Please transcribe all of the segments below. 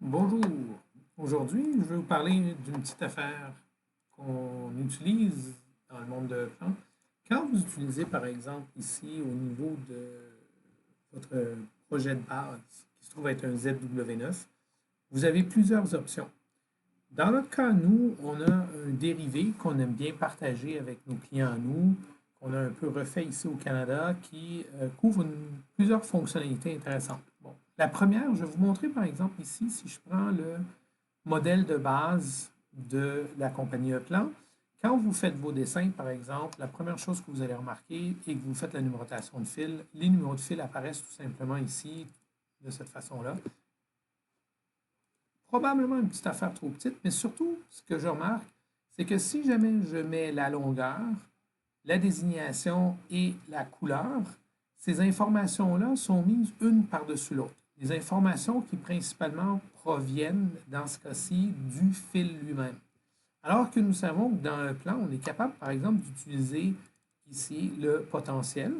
Bonjour. Aujourd'hui, je vais vous parler d'une petite affaire qu'on utilise dans le monde de plantes. Quand vous utilisez, par exemple, ici, au niveau de votre projet de base, qui se trouve être un ZW9, vous avez plusieurs options. Dans notre cas, nous, on a un dérivé qu'on aime bien partager avec nos clients à nous, qu'on a un peu refait ici au Canada, qui couvre plusieurs fonctionnalités intéressantes. Bon, la première, je vais vous montrer par exemple ici, si je prends le modèle de base de la compagnie Upland. Quand vous faites vos dessins, par exemple, la première chose que vous allez remarquer est que vous faites la numérotation de fil. Les numéros de fil apparaissent tout simplement ici, de cette façon-là. Probablement une petite affaire trop petite, mais surtout, ce que je remarque, c'est que si jamais je mets la longueur, la désignation et la couleur, ces informations-là sont mises une par-dessus l'autre. Les informations qui principalement proviennent, dans ce cas-ci, du fil lui-même. Alors que nous savons que dans un plan, on est capable, par exemple, d'utiliser ici le potentiel.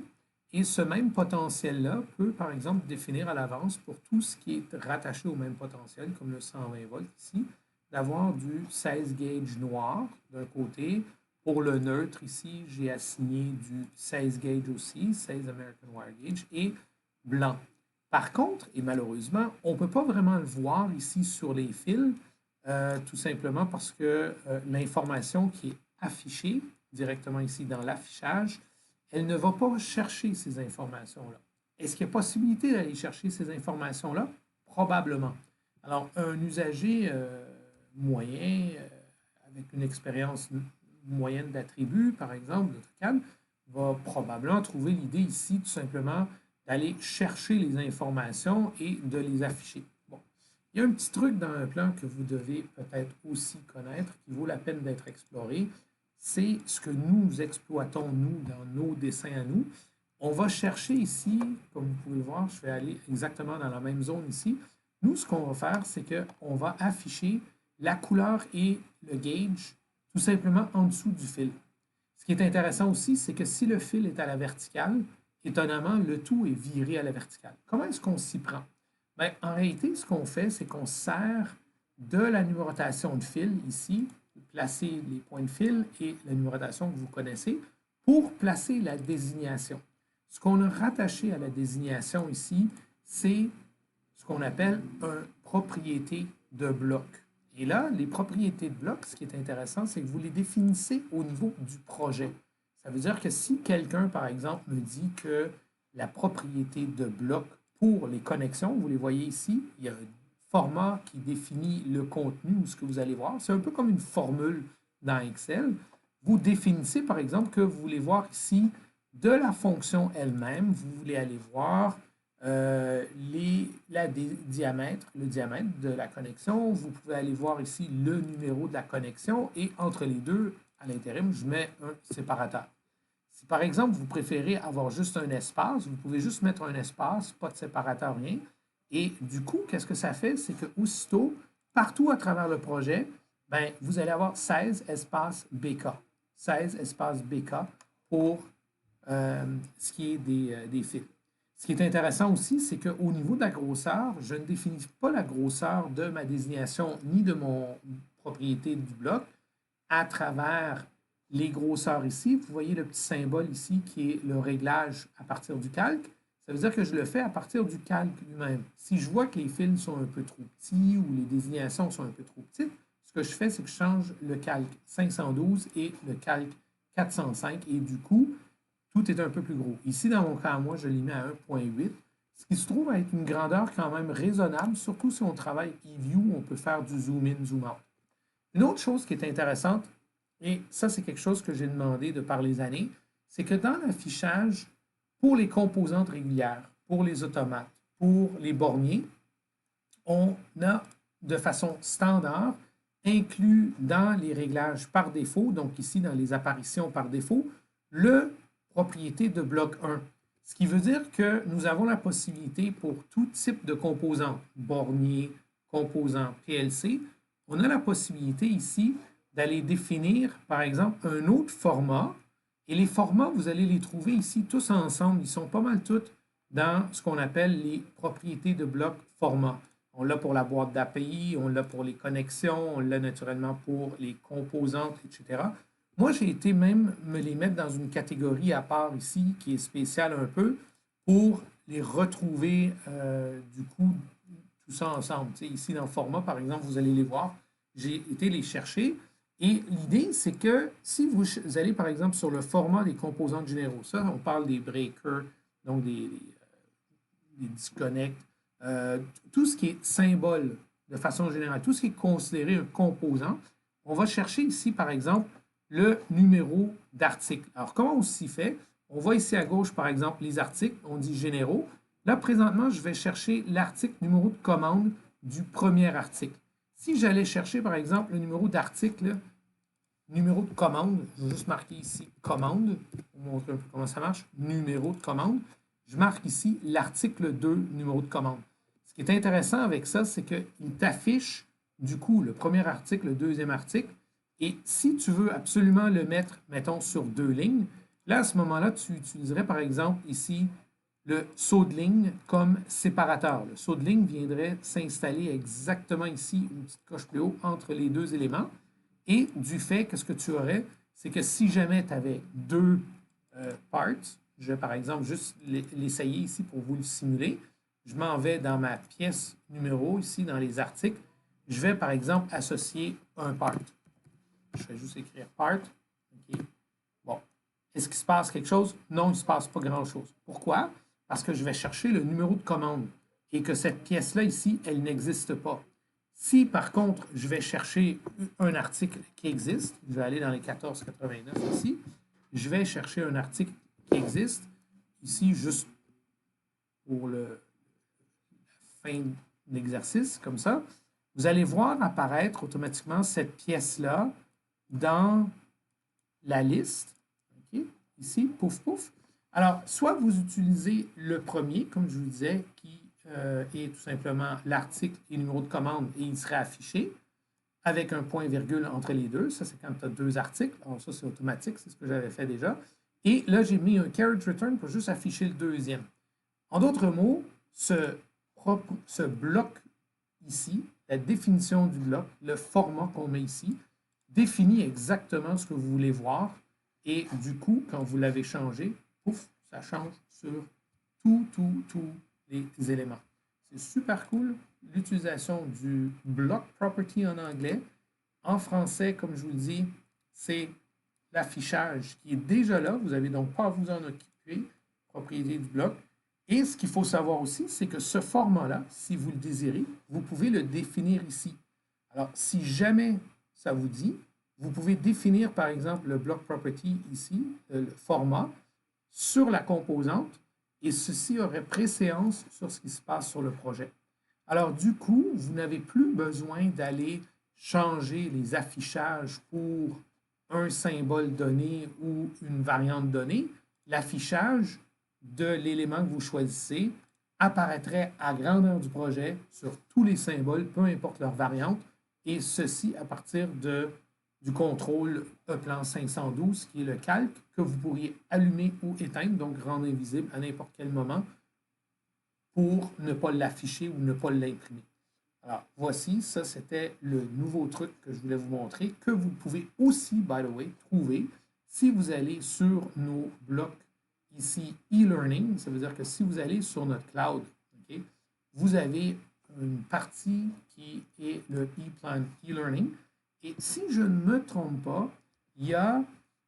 Et ce même potentiel-là peut, par exemple, définir à l'avance pour tout ce qui est rattaché au même potentiel, comme le 120 volts ici, d'avoir du 16 gauge noir d'un côté. Pour le neutre ici, j'ai assigné du 16 gauge aussi, 16 American Wire Gauge, et blanc. Par contre, et malheureusement, on ne peut pas vraiment le voir ici sur les fils, tout simplement parce que l'information qui est affichée directement ici dans l'affichage, elle ne va pas chercher ces informations-là. Est-ce qu'il y a possibilité d'aller chercher ces informations-là? Probablement. Alors, un usager moyen, avec une expérience moyenne d'attributs, par exemple, de Tocan, va probablement trouver l'idée ici, tout simplement, d'aller chercher les informations et de les afficher. Bon. Il y a un petit truc dans un plan que vous devez peut-être aussi connaître, qui vaut la peine d'être exploré. C'est ce que nous exploitons, nous, dans nos dessins à nous. On va chercher ici, comme vous pouvez le voir, je vais aller exactement dans la même zone ici. Nous, ce qu'on va faire, c'est qu'on va afficher la couleur et le gauge tout simplement en dessous du fil. Ce qui est intéressant aussi, c'est que si le fil est à la verticale, étonnamment, le tout est viré à la verticale. Comment est-ce qu'on s'y prend? Bien, en réalité, ce qu'on fait, c'est qu'on sert de la numérotation de fil ici, placer les points de fil et la numérotation que vous connaissez pour placer la désignation. Ce qu'on a rattaché à la désignation ici, c'est ce qu'on appelle un propriété de bloc. Et là, les propriétés de bloc, ce qui est intéressant, c'est que vous les définissez au niveau du projet. Ça veut dire que si quelqu'un, par exemple, me dit que la propriété de bloc pour les connexions, vous les voyez ici, il y a un format qui définit le contenu ou ce que vous allez voir. C'est un peu comme une formule dans Excel. Vous définissez, par exemple, que vous voulez voir ici de la fonction elle-même, vous voulez aller voir le diamètre de la connexion. Vous pouvez aller voir ici le numéro de la connexion et entre les deux, à l'intérim, je mets un séparateur. Si par exemple, vous préférez avoir juste un espace, vous pouvez juste mettre un espace, pas de séparateur, rien. Et du coup, qu'est-ce que ça fait? C'est que aussitôt, partout à travers le projet, ben, vous allez avoir 16 espaces BK. 16 espaces BK pour ce qui est des fils. Ce qui est intéressant aussi, c'est qu'au niveau de la grosseur, je ne définis pas la grosseur de ma désignation ni de mon propriété du bloc à travers les grosseurs ici. Vous voyez le petit symbole ici qui est le réglage à partir du calque. Ça veut dire que je le fais à partir du calque lui-même. Si je vois que les fils sont un peu trop petits ou les désignations sont un peu trop petites, ce que je fais, c'est que je change le calque 512 et le calque 405 et du coup, tout est un peu plus gros. Ici, dans mon cas, moi, je l'ai mis à 1.8, ce qui se trouve être une grandeur quand même raisonnable, surtout si on travaille eView, on peut faire du zoom in, zoom out. Une autre chose qui est intéressante, et ça, c'est quelque chose que j'ai demandé de par les années, c'est que dans l'affichage, pour les composantes régulières, pour les automates, pour les borniers, on a de façon standard inclus dans les réglages par défaut, donc ici dans les apparitions par défaut, le propriété de bloc 1. Ce qui veut dire que nous avons la possibilité pour tout type de composants, bornier, composant PLC, on a la possibilité ici d'aller définir, par exemple, un autre format. Et les formats, vous allez les trouver ici tous ensemble. Ils sont pas mal tous dans ce qu'on appelle les propriétés de bloc format. On l'a pour la boîte d'API, on l'a pour les connexions, on l'a naturellement pour les composantes, etc. Moi, j'ai été même me les mettre dans une catégorie à part ici, qui est spéciale un peu, pour les retrouver, du coup, tout ça ensemble. Tu sais, ici, dans le format, par exemple, vous allez les voir. J'ai été les chercher. Et l'idée, c'est que si vous allez, par exemple, sur le format des composants généraux, ça, on parle des breakers, donc des disconnects, tout ce qui est symbole de façon générale, tout ce qui est considéré un composant, on va chercher ici, par exemple, le numéro d'article. Alors, comment on s'y fait? On voit ici à gauche, par exemple, les articles, on dit généraux. Là, présentement, je vais chercher l'article numéro de commande du premier article. Si j'allais chercher, par exemple, le numéro d'article, numéro de commande, je vais juste marquer ici commande, pour vous montrer un peu comment ça marche, numéro de commande. Je marque ici l'article 2, numéro de commande. Ce qui est intéressant avec ça, c'est qu'il t'affiche du coup le premier article, le deuxième article, et si tu veux absolument le mettre, mettons, sur 2 lignes, là, à ce moment-là, tu utiliserais par exemple ici le saut de ligne comme séparateur. Le saut de ligne viendrait s'installer exactement ici, une petite coche plus haut, entre les 2 éléments. Et du fait que ce que tu aurais, c'est que si jamais tu avais 2 parts, je vais par exemple juste l'essayer ici pour vous le simuler. Je m'en vais dans ma pièce numéro, ici dans les articles. Je vais par exemple associer un part. Je vais juste écrire part. OK. Bon. Est-ce qu'il se passe quelque chose? Non, il ne se passe pas grand-chose. Pourquoi? Parce que je vais chercher le numéro de commande et que cette pièce-là ici, elle n'existe pas. Si par contre, je vais chercher un article qui existe, je vais aller dans les 1489 ici, je vais chercher un article qui existe, ici juste pour la fin de l'exercice, comme ça, vous allez voir apparaître automatiquement cette pièce-là dans la liste. OK? Ici, pouf, pouf. Alors, soit vous utilisez le premier, comme je vous disais, qui est tout simplement l'article et le numéro de commande, et il serait affiché avec un point-virgule entre les deux. Ça, c'est quand tu as 2 articles. Alors, ça, c'est automatique, c'est ce que j'avais fait déjà. Et là, j'ai mis un carriage return pour juste afficher le deuxième. En d'autres mots, ce bloc ici, la définition du bloc, le format qu'on met ici, définit exactement ce que vous voulez voir. Et du coup, quand vous l'avez changé, pouf, ça change sur tous les éléments. C'est super cool. L'utilisation du block property en anglais. En français, comme je vous le dis, c'est l'affichage qui est déjà là. Vous n'avez donc pas à vous en occuper, propriété du bloc. Et ce qu'il faut savoir aussi, c'est que ce format-là, si vous le désirez, vous pouvez le définir ici. Alors, si jamais ça vous dit, vous pouvez définir, par exemple, le block property ici, le format, sur la composante, et ceci aurait préséance sur ce qui se passe sur le projet. Alors, du coup, vous n'avez plus besoin d'aller changer les affichages pour un symbole donné ou une variante donnée. L'affichage de l'élément que vous choisissez apparaîtrait à grandeur du projet sur tous les symboles, peu importe leur variante, et ceci à partir du contrôle E-Plan 512, qui est le calque que vous pourriez allumer ou éteindre, donc rendre invisible à n'importe quel moment pour ne pas l'afficher ou ne pas l'imprimer. Alors, voici, ça c'était le nouveau truc que je voulais vous montrer, que vous pouvez aussi, by the way, trouver si vous allez sur nos blocs ici e-learning. Ça veut dire que si vous allez sur notre cloud, okay, vous avez une partie qui est le e-plan e-learning. Et si je ne me trompe pas, il y a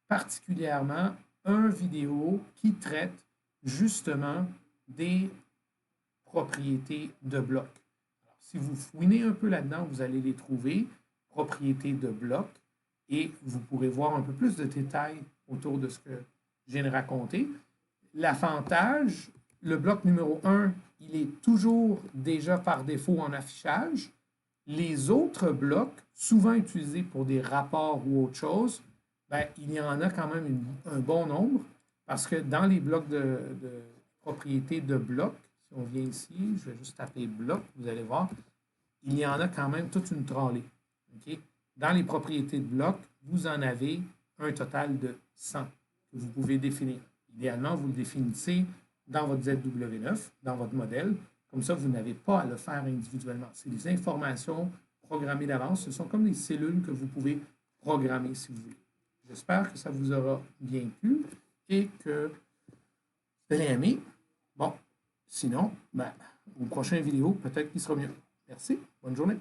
particulièrement un vidéo qui traite justement des propriétés de blocs. Alors, si vous fouinez un peu là-dedans, vous allez les trouver, propriétés de blocs, et vous pourrez voir un peu plus de détails autour de ce que je viens de raconter. L'avantage, le bloc numéro 1, il est toujours déjà par défaut en affichage. Les autres blocs, souvent utilisés pour des rapports ou autre chose, ben, il y en a quand même un bon nombre, parce que dans les blocs de propriétés de blocs, si on vient ici, je vais juste taper bloc, vous allez voir, il y en a quand même toute une trolley. Okay? Dans les propriétés de blocs, vous en avez un total de 100 que vous pouvez définir. Idéalement, vous le définissez dans votre ZW9, dans votre modèle, Comme ça, vous n'avez pas à le faire individuellement. C'est des informations programmées d'avance. Ce sont comme des cellules que vous pouvez programmer si vous voulez. J'espère que ça vous aura bien plu et que vous allez aimer. Bon, sinon, ben, au prochain vidéo, peut-être qu'il sera mieux. Merci. Bonne journée.